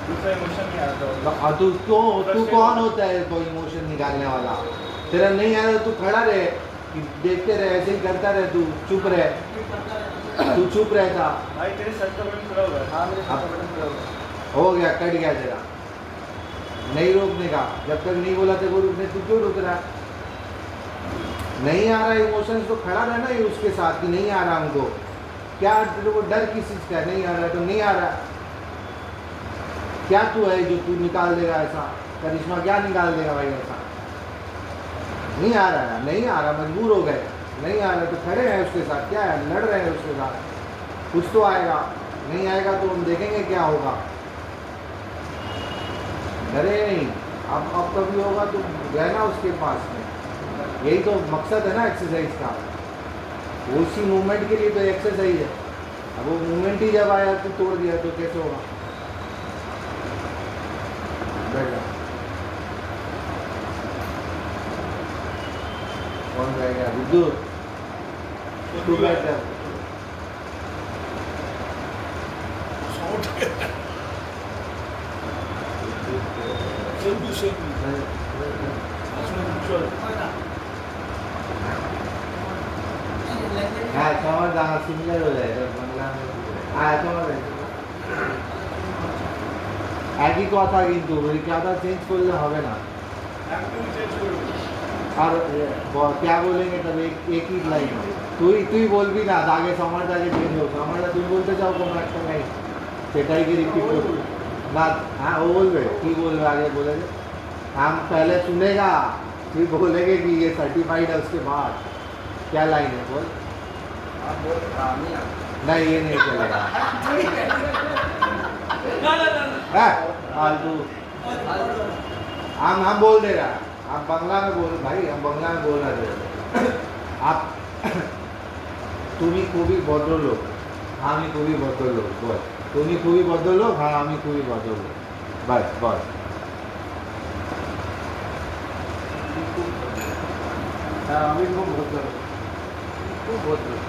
दूसरा इमोशन नहीं आता होगा। तू क्यों? तू कौन होता है कोई इमोशन निकालने वाला? तेरा नहीं आ रहा तू खड़ा रहे, कि देखते रहे, ऐसे ही करता रहे, तू चुप रहे, तू चुप रहता। भाई तेरे शर्ट का बटन खुला हुआ है। हाँ मेरे शर्ट का बटन खुला हुआ है। हो गया, कट गया तेरा। नहीं रोकने का, जब तक नहीं बोला तेरे को रुकने, तू क्यों रुक रहा है? नहीं आ रहा इमोशंस तो खड़ा रहना ही उसके साथ कि नहीं आ रहा हमको। क्या तेरे को डर किस चीज़ का है? नहीं आ रहा तो नहीं आ रहा। क्या तू है जो तू निकाल देगा ऐसा? करिश्मा क्या निकाल देगा भाई ऐसा? नहीं आ रहा है, नहीं आ रहा, मजबूर हो गए, नहीं आ रहा तो खड़े हैं उसके साथ, क्या है, लड़ रहे हैं उसके साथ। कुछ तो आएगा, नहीं आएगा तो हम देखेंगे क्या होगा। डरे नहीं, अब कभी होगा तो रहना उसके पास में। यही तो मकसद है ना एक्सरसाइज का। उसी मूवमेंट के लिए तो एक्सरसाइज है। अब वो मूवमेंट ही जब आया तो तोड़ दिया तो कैसे होगा? बैठ जा। कौन रहेगा? बुद्धू, तू बैठ जा। হ্যাঁ তোমার জানা সিমিলার হয়ে যায় বাংলা। হ্যাঁ তোমার একই কথা, কিন্তু ওই কথা চেঞ্জ করলে হবে না। আর क्या बोलेंगे तब एक ही लाइन তুই বলবি না আগে সময়টাকে চেঞ্জ হোক। সময়টা তুমি বলতে চাও কোনো একটা নাই, সেটাইকে রিপিট করবি না। हाँ वो बोलबे কি बोलबे आगे बोले हम पहले सुनेगा फिर बोलेंगे कि ये सर्टिफाइड है, उसके बाद क्या लाइन है बोल। नहीं ये नहीं चलेगा। फालतू हम बोल दे रहा है, आप बांग्ला में बोल भाई, हम बांग्ला में बोल रहे थे। आप तुम्ही खूबी भद्रलोक, আমি খুবই ভদ্রলোক, বল। তুমি খুবই ভদ্রলোক, হ্যাঁ আমি খুবই ভদ্রলোক, বাস বল। হ্যাঁ আমি খুব ভদ্রলোক, খুব ভদ্রলোক,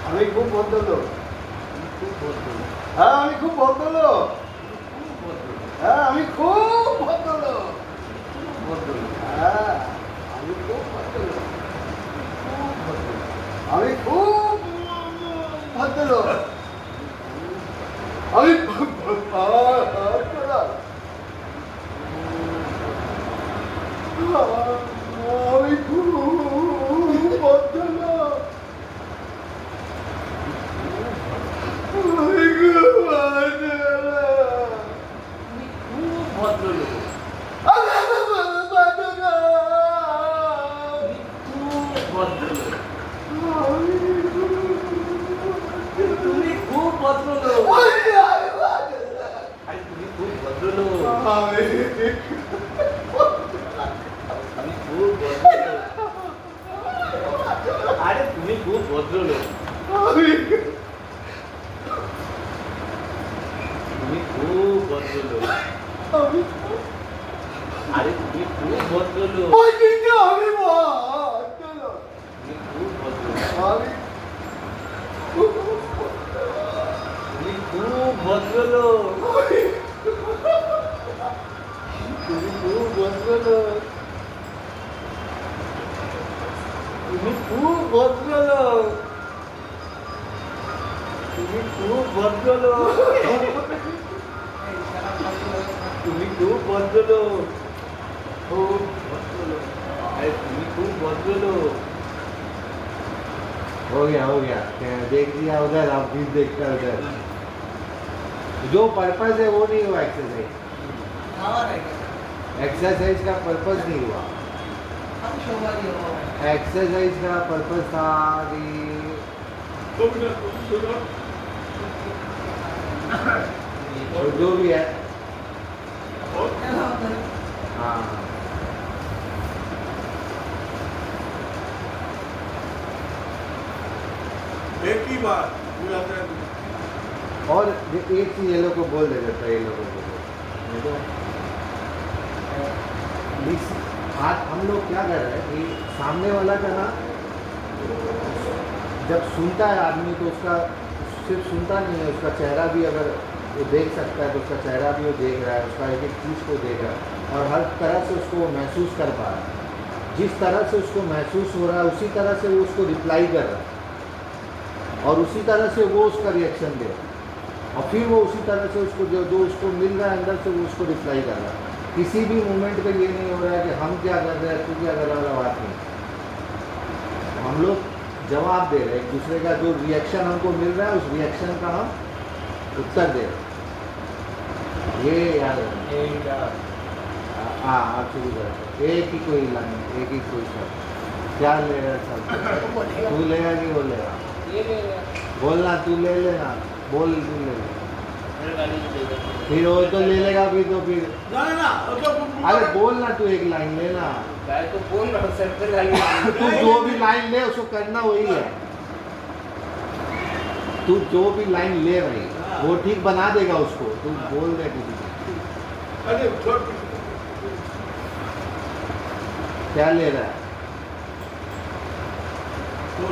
আমি খুব ভদ্রলোক, খুব ভদ্রলোক, হ্যাঁ আমি খুব ভদ্রলোক, হ্যাঁ আমি খুব ভদ্রলোক, ভদ্রলোক, হ্যাঁ আমি খুব ভদ্রলোক, আমি খুব ভদ্রলোক, আমি খুব ভদ্রলোক, আমি খুব ভদ্রলোক, अरे तुम्ही खूप भद्रलोक, तुम्ही खूप भद्रलोक, अरे तुम्ही खूप भद्रलोक, तुम्ही खूप भद्रलोक, तुम्ही खूप भद्रलोक, तुम्ही खूप भद्रलोक, तुम्ही खूप भद्रलोक, तुम्ही खूप भद्रलोक, बोलो खूब मत बोलो, अरे तुम्हें खूब मत बोलो। हो गया क्या देख दिया उधर, आप भी देखता उधर। जो पर्पस है वो नहीं हुआ एक्सरसाइज, एक्सरसाइज का पर्पस नहीं हुआ। एक्सरसाइज का पर्पस था और जो भी है हाँ एक ही बात और एक चीज ये लोग को बोल दे देता है, ये लोगों को देखो, आज हम लोग क्या कर रहे हैं कि सामने वाला का ना जब सुनता है आदमी तो उसका सिर्फ सुनता नहीं है, उसका चेहरा भी अगर वो देख सकता है तो उसका चेहरा भी वो देख रहा है, उसका एक एक चीज़ को देख रहा है और हर तरह से उसको वो महसूस कर पा रहा है। जिस तरह से उसको महसूस हो रहा है उसी तरह से वो उसको रिप्लाई कर रहा है और उसी तरह से वो उसका रिएक्शन दे रहा है और फिर वो उसी तरह से उसको जो उसको मिल रहा है अंदर से वो उसको रिप्लाई कर रहा है। किसी भी मोमेंट पे ये नहीं हो रहा है कि हम क्या कर रहे हैं तू क्या कर रहा है, वाला बात नहीं। हम लोग जवाब दे रहे हैं एक दूसरे का, जो रिएक्शन हमको मिल रहा है उस रिएक्शन का हम उत्तर दे रहे हैं। ये याद है हाँ आप शुरू कर एक ही कोई लाइन, एक ही कोई शब्द क्या ले रहा है सब, तू लेगा कि वो लेगा, बोलना तू ले लेना, बोल तू ले ले, फिर वो तो ले लेगा, फिर तो फिर ना अरे बोलना तू एक लाइन लेना, मैं तो बोल रहा हूँ सर पे लाइन तू जो भी लाइन ले उसको करना वही है, तू जो भी लाइन ले रही वो ठीक बना देगा उसको, तू बोल दे किसी को अरे क्या ले रहा है। बोल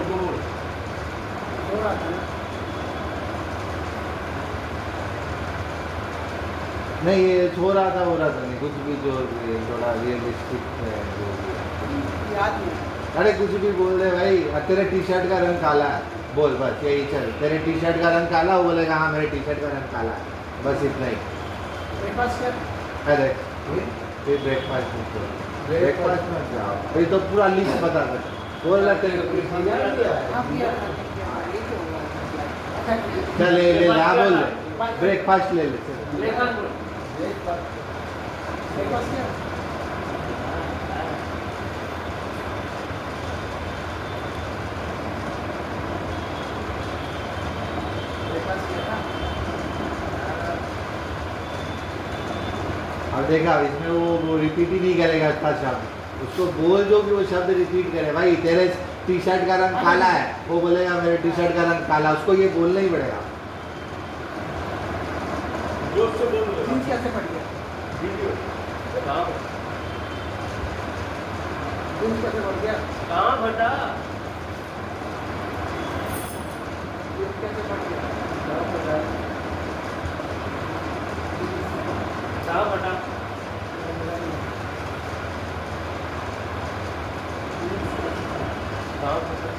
नहीं ये हो रहा था नहीं, कुछ भी जो थोड़ा रियलिस्टिक है जो भी है। याद नहीं। अरे कुछ भी बोल दे भाई, तेरे टी शर्ट का रंग काला है, बोल बस यही चल, तेरे टी शर्ट का रंग काला, वो बोलेगा हाँ मेरे टी शर्ट का रंग काला है, बस इतना ही। ब्रेकफास्ट कर। अरे फिर ब्रेकफास्ट मत करो, ब्रेकफास्ट मत जाओ, फिर तो पूरा लिस्ट बता दे, बोल रहा तेरे आप ये चल ले ले ला बोल ले, ब्रेकफास्ट ले ले चल। ब्रेकफास्ट क्या? अब देखा इसमें वो रिपीट ही नहीं करेगा अच्छा शब्द, उसको बोल जो कि वो शब्द रिपीट करे, भाई तेरे टी शर्ट का रंग काला है, वो बोलेगा मेरे टी शर्ट का रंग काला, उसको ये बोलना ही पड़ेगा। जोर से बोल जीन्स कैसे फट गया? जीन्स कैसे फट गया? कहाँ फटा? जीन्स कैसे फट गया? कहाँ फटा? कहाँ फटा?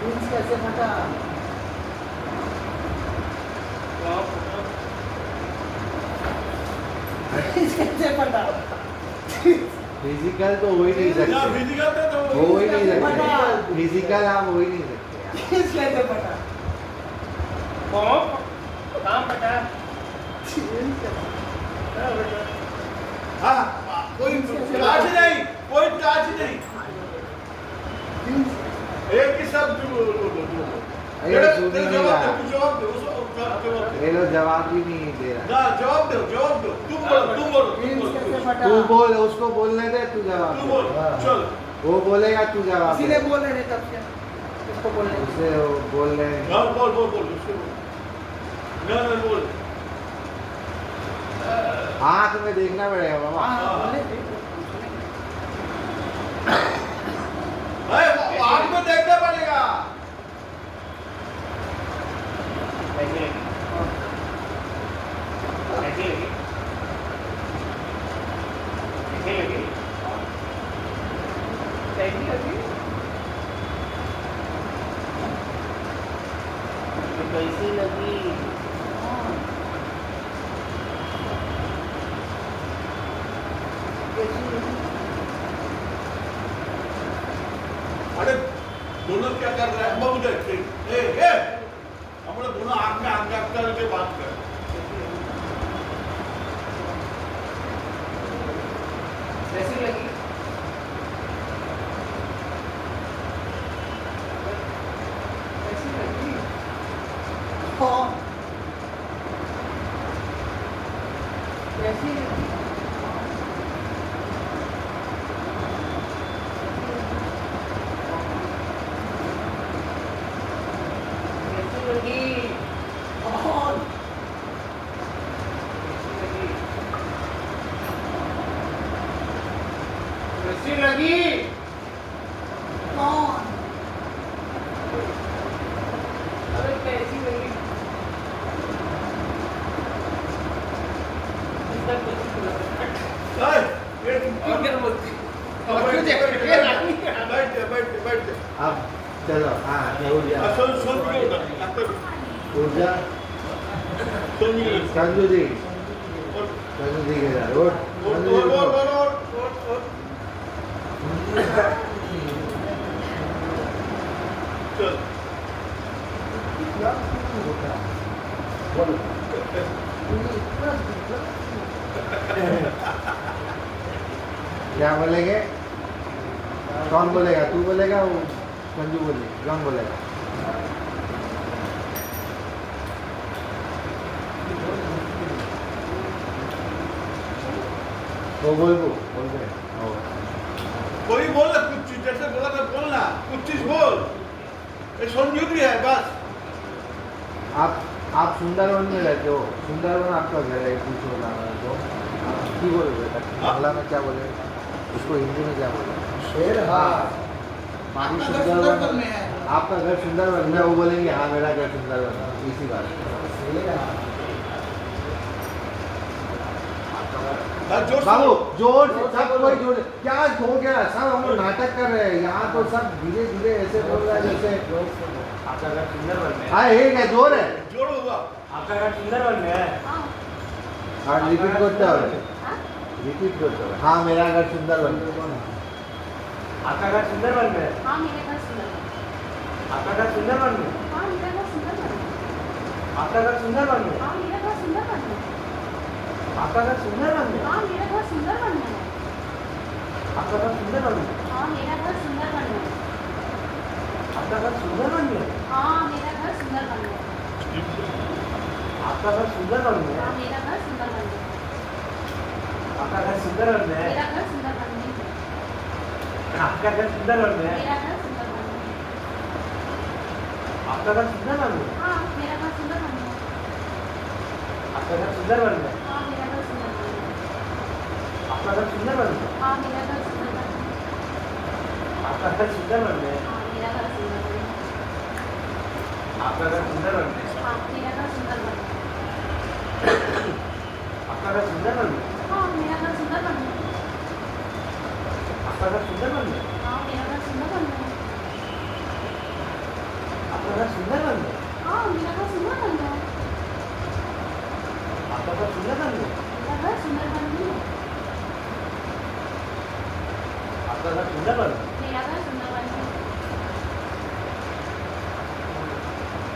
जीन्स कैसे फटा? कहाँ फटा? जीन्स कैसे फटा? फिजिकल तो हो ही नहीं सकते, हो ही नहीं सकते, फिजिकल आप हो ही नहीं सकते। जीन्स कैसे फटा? कहाँ फटा? जीन्स कैसे? कहाँ फटा? हाँ कोई टाच नहीं, कोई टाच नहीं, जीन्स एक ही शब्द अरे सुन ही नहीं रहा, जवाब दो, ये लोग जवाब भी नहीं दे रहा। ना जवाब दो, तुम बोलो जीन्स कैसे फटा? तू बोल, उसको बोलने दे, तू जवाब तू दे। बोल, चल वो बोलेगा तू जवाब इसीलिए दे, बोल रहे थे तब से इसको बोलने की। उससे वो बोल रहे हैं। हाँ, बोल उसको बोल, ना बोल, आँख में देखना पड़ेगा बाबा। हाँ बोले थे। आँख में देखना पड़ेगा। कैसी लगी? कैसी लगी? कैसी लगी? कैसी लगी? तो कैसी लगी? कैसी कैसी लगी कौन कैसी लगी कौन अरे कैसी लगी इसका कुछ ए, ये और क्या बोलती बैठ जा। अब चलो हाँ उठ जा सोन उठ जा संजू जी के साथ उठ संजू जी उठो। चल बोलो क्या बोलेंगे कौन बोलेगा तू बोलेगा वो संजू बोलेगा कौन बोलेगा वो बोल दे कोई बोल ना कुछ चीज जैसे बोला था बोलना कुछ चीज बोल ये संजू भी है बस आप सुंदरवन में रहते हो सुंदरवन आपका घर है कुछ बोला तो की बोले बेटा बांग्ला में क्या बोले उसको हिंदी में क्या बोले शेर हाँ आपका घर सुंदरवन में है आपका घर सुंदरवन में वो बोलेंगे हाँ मेरा घर सुंदरवन है इसी बात जोर से बाबू जोर से सब कोई जोर क्या हो गया सब हम लोग नाटक कर रहे हैं यहाँ तो सब धीरे धीरे ऐसे बोल रहा है जैसे आपका घर सुंदरवन में है। हाँ एक है जोर है जोर हुआ आपका घर सुंदरवन में है। हाँ रिपीट करते हो रिपीट करते हो हाँ मेरा घर सुंदरवन में आपका घर सुंदरवन में है। हाँ मेरे घर सुंदर आपका घर सुंदरवन में है। हाँ मेरा घर सुंदर आपका घर सुंदरवन में है। हाँ मेरा घर सुंदर आपका घर सुंदरवन में है। हाँ मेरा घर सुंदर बनना है आपका घर सुंदरवन में है। हाँ मेरा घर सुंदर बनना है आपका घर सुंदरवन में है। हाँ मेरा घर सुंदर बनना है आपका घर सुंदरवन में हाँ है। मेरा घर सुंदर बनना है आपका घर सुंदरवन में है। मेरा घर सुंदर बनना है आपका घर सुंदरवन में है। मेरा घर सुंदर बनना है आपका घर सुंदरवन में है। हाँ मेरा घर सुंदर बनना है आपका घर सुंदरवन में है। हाँ मेरा घर सुंदर बनना है आपका घर सुंदरवन में है। हाँ मेरा घर सुंदर बनना है आपका घर सुंदरवन में है। हाँ मेरा घर सुंदर बनना है आपका घर सुंदरवन में है। हाँ मेरा घर सुंदर बनना है आपका घर सुंदरवन में है। हाँ मेरा घर सुंदर बनना है आपका घर सुंदरवन में है। हाँ मेरा घर सुंदर बनना है आपका घर सुंदरवन में है। हाँ मेरा घर सुंदर बनना है आपका घर सुंदरवन में है। मेरा घर सुंदर बनना है आपका घर सुंदरवन में है। मेरा घर सुंदर बनना है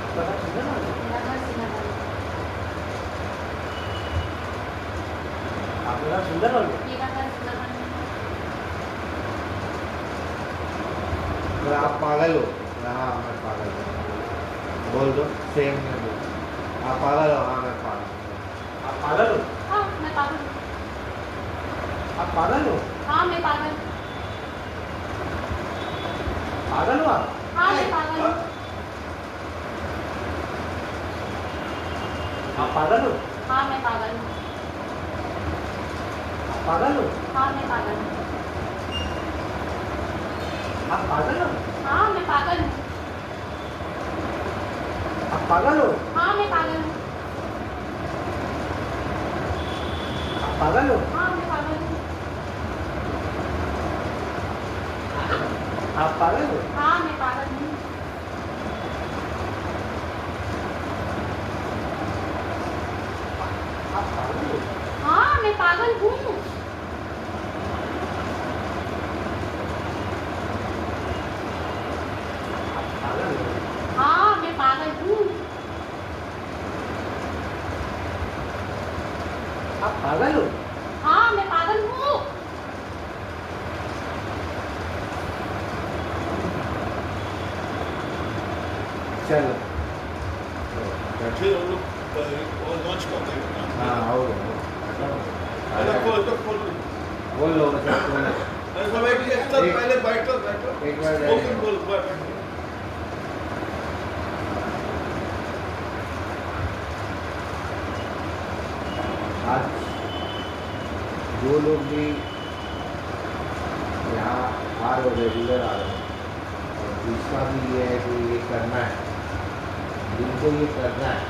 आपका घर सुंदरवन में है। मेरा घर सुंदर बनना है आपका घर सुंदरवन में है। मेरा घर सुंदर बनना है अगर आप पागल हो हाँ मैं पागल हूँ बोल दो सेम में बोल आप पागल हो हाँ मैं पागल हूँ आप पागल हो। हाँ मैं पागल हूँ आप पागल हो। हाँ मैं पागल हूँ पागल हो आप। हाँ मैं पागल हूँ आप पागल हो। हाँ मैं पागल हूँ आप पागल हो। हाँ मैं पागल हूँ आप पागल हो। हाँ मैं पागल हूँ आप पागल हो। हाँ मैं पागल हूँ आप पागल हो। हाँ मैं पागल हूँ आप पागल हो। हाँ मैं पागल हूँ आप पागल हो। हाँ मैं पागल हूँ आप पागल हो। हाँ मैं पागल हूँ आप पागल हो। हाँ मैं पागल हूँ चलो फिर हम लोग लॉन्च करते हैं हाँ हो गया बोल लो बस बोल लो। सब एक साथ एक- पहले बैठो बैठो एक बार ओके बोल बैठो। आज जो लोग भी यहाँ आ रहे हो रेगुलर आ रहे हो और दूसरा भी ये है कि ये करना है, जिनको ये करना है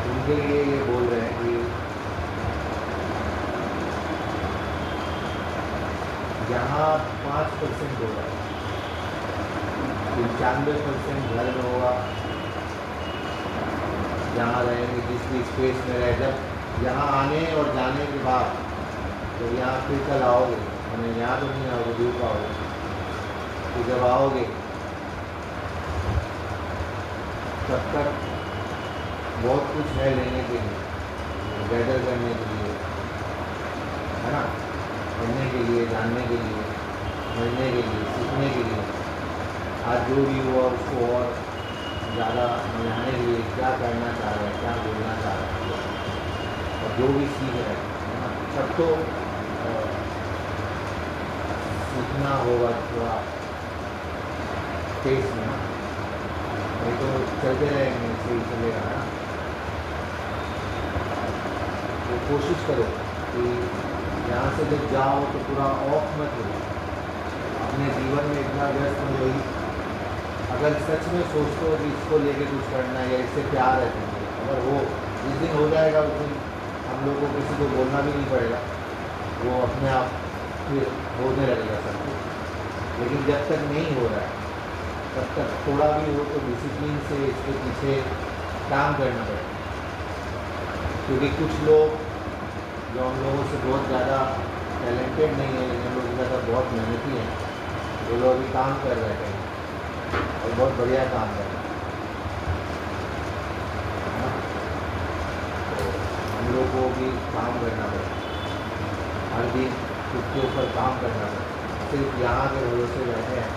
उनके लिए ये बोल रहे हैं कि यहाँ 5% होगा, 95% घर में होगा, जहाँ रहेंगे जिस भी स्पेस में रहे। जब यहाँ आने और जाने के बाद तो यहाँ फिर कल आओगे, मैंने यहाँ तो नहीं आओगे, दूर पाओगे, तो जब आओगे तब तक बहुत कुछ है लेने के लिए, गैदर करने के लिए, है ना, पढ़ने के लिए, जानने के लिए, समझने के लिए, सीखने के लिए। आज जो भी हुआ उसको और ज़्यादा समझाने के लिए क्या करना चाह रहे हैं, क्या बोलना चाह रहे हैं, और जो भी सीख रहे हैं, है ना, सब तो सीखना होगा थोड़ा तेज में, नहीं तो चलते रहेंगे ऐसे ही चलेगा, है ना। तो कोशिश करो कि यहाँ से जब जाओ तो पूरा ऑफ मत हो, अपने जीवन में इतना व्यस्त हो ही, अगर सच में सोचते हो कि इसको लेके कुछ करना है या इससे प्यार है तुमको, अगर वो जिस दिन हो जाएगा उस दिन हम लोग को किसी को बोलना भी नहीं पड़ेगा, वो अपने आप फिर होने लगेगा सब कुछ। लेकिन जब तक नहीं हो रहा है तब तक थोड़ा भी हो तो डिसिप्लिन से इसके पीछे काम करना पड़ेगा, क्योंकि कुछ लोग जो हम लोगों से बहुत ज़्यादा टैलेंटेड नहीं है लेकिन लोग ज़्यादा बहुत मेहनती हैं, वो लोग अभी काम कर रहे हैं और बहुत बढ़िया काम कर रहे हैं, है ना। तो हम लोग को भी काम करना पड़ेगा, हर दिन खुद के ऊपर काम करना पड़ेगा। सिर्फ यहाँ के भरोसे बैठे हैं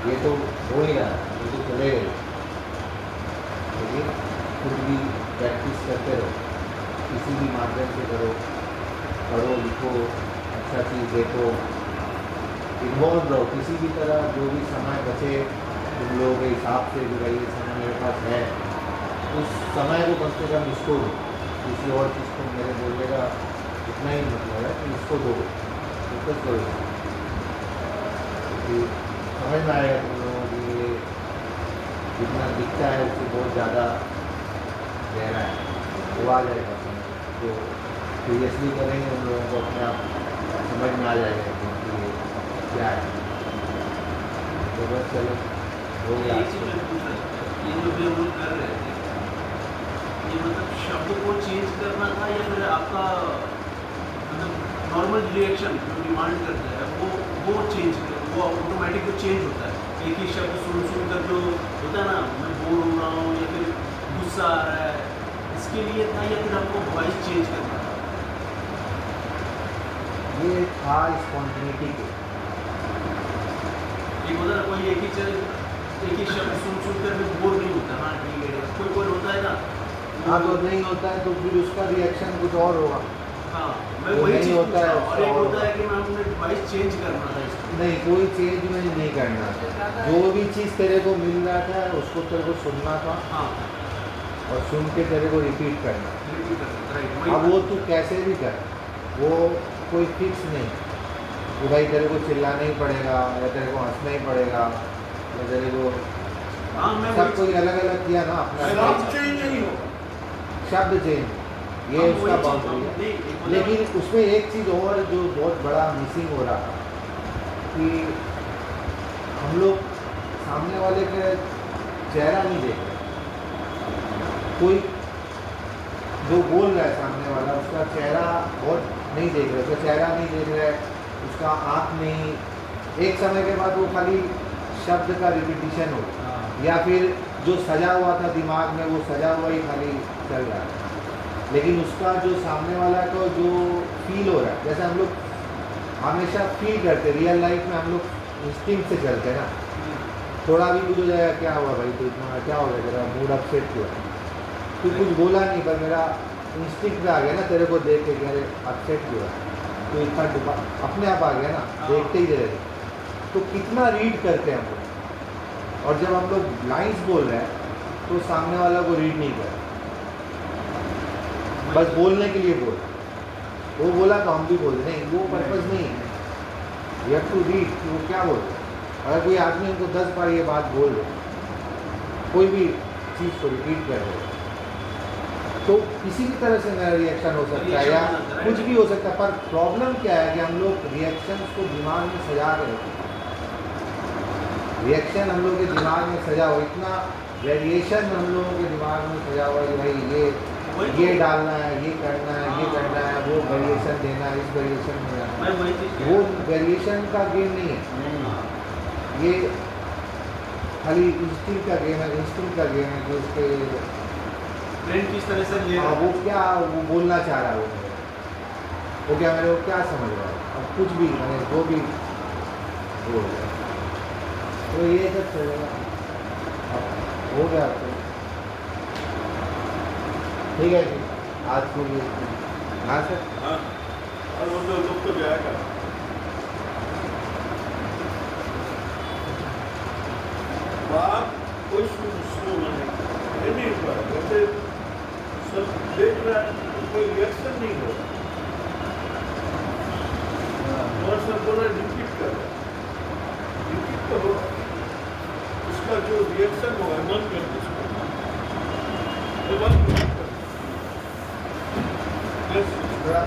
ये तो हो ही रहा है, ये तो चलेगा ही, लेकिन खुद भी प्रैक्टिस करते रहो, किसी भी माध्यम से करो, पढ़ो लिखो, अच्छा चीज़ देखो, इन्वॉल्व रहो किसी भी तरह। जो भी समय बचे तुम लोगों के हिसाब से कि भाई ये समय मेरे पास है, उस समय को कम से कम इसको दो, किसी और चीज़ को मेरे बोलने का इतना ही मतलब है कि इसको दो, फोकस करो, क्योंकि समझ में आएगा तुम लोगों की ये जितना दिखता है उससे बहुत ज़्यादा गहरा है, वो आ जाएगा तो सीरियसली करेंगे उन लोगों को अपने आप समझ में आ जाएगा कि ये क्या है। तो बस चलो हो गया। एक चीज़ मैं पूछ रहा था, ये जो भी हम लोग कर रहे थे, ये मतलब शब्द को चेंज करना था या फिर आपका मतलब नॉर्मल रिएक्शन जो डिमांड करता है वो चेंज कर, वो ऑटोमेटिक जो चेंज होता है, एक ही शब्द सुन कर जो होता है ना, मैं बोर हो रहा हूँ या फिर गुस्सा आ रहा है, इसके लिए था या फिर आपको वॉइस चेंज करना था? ये था स्पॉन्टेनिटी के, एक होता है ना कोई एक ही शब्द सुन कर भी बोर नहीं होता, हाँ ठीक है, कोई होता है ना। हाँ तो नहीं होता है तो फिर उसका रिएक्शन कुछ और होगा। हाँ मैं वो वही नहीं चीज़ होता है, और एक होता है कि मैं अपने वॉइस चेंज करना था इसको। नहीं, कोई चेंज में नहीं करना था, जो भी चीज़ तेरे को मिल रहा था उसको तेरे को सुनना था हाँ और सुन के तेरे को रिपीट करना। रिपीट करना, राइट। अब वो तू कैसे भी कर, वो कोई फिक्स नहीं कि भाई तेरे को चिल्लाना ही पड़ेगा या तेरे को हंसना ही पड़ेगा या तेरे को, हाँ मैं सब कोई अलग अलग किया ना अपना शब्द चेंज नहीं हो, शब्द चेंज, ये उसका बाउंड्री है। लेकिन उसमें एक चीज़ और जो बहुत बड़ा मिसिंग हो रहा था कि हम लोग सामने वाले का चेहरा नहीं देख रहे, कोई जो बोल रहा है सामने वाला उसका चेहरा बहुत नहीं देख रहे, उसका चेहरा नहीं देख रहा है, उसका आँख नहीं, एक समय के बाद वो खाली शब्द का रिपीटिशन हो या फिर जो सजा हुआ था दिमाग में वो सजा हुआ ही खाली चल रहा है, लेकिन उसका जो सामने वाला को जो फील हो रहा है, जैसे हम लोग हमेशा फील करते रियल लाइफ में, हम लोग इंस्टिंक्ट से चलते हैं ना, थोड़ा भी कुछ हो जाएगा क्या हुआ भाई तो इतना क्या हो गया, तेरा मूड अपसेट क्यों है, तू कुछ बोला नहीं पर मेरा इंस्टिंक्ट पे आ गया ना तेरे को देख के कि अरे अपसेट क्यों है, तो इतना अपने आप आ गया ना, देखते ही रहे तो कितना रीड करते हैं हम लोग। और जब हम लोग लाइंस बोल रहे हैं तो सामने वाला को रीड नहीं कर, बस बोलने के लिए बोल, वो बोला तो हम भी बोल रहे, नहीं वो पर्पज़ नहीं है। यू हैव टू रीड कि वो क्या बोल रहे हैं। अगर कोई आदमी उनको 10 बार ये बात बोल रहे, कोई भी चीज़ को रिपीट कर रहे, तो किसी भी तरह से मेरा रिएक्शन हो सकता है या कुछ भी हो सकता है। पर प्रॉब्लम क्या है कि हम लोग रिएक्शंस को दिमाग में सजा के रखते हैं। रिएक्शन हम लोग के दिमाग में सजा हुआ, इतना वेरिएशन हम लोगों के दिमाग में सजा हुआ कि भाई ये डालना है, ये करना है, ये करना है, वो वेरिएशन देना है, इस वेरिएशन में जाना है। वो वेरिएशन का गेम नहीं है, ये खाली इंस्टिंक्ट का गेम है। इंस्टिंक्ट का गेम है कि उसके ब्रेन किस तरह से ले रहा है। वो क्या वो बोलना चाह रहा है, वो क्या मेरे को क्या समझ रहा है, अब कुछ भी मैंने वो भी बोल रहा है, तो ये सब चलेगा। अब हो गया तो ठीक है जी, आज को ये हाँ सर। हाँ, और वो तो जाएगा। बात कोई सुनो नहीं हुआ, जैसे सब देख रहा है, कोई रिएक्शन नहीं हो रहा, और सब बोला रिपीट कर रहा है, रिपीट तो हो, उसका जो रिएक्शन होगा मन कर दो उसको, तो बस थोड़ा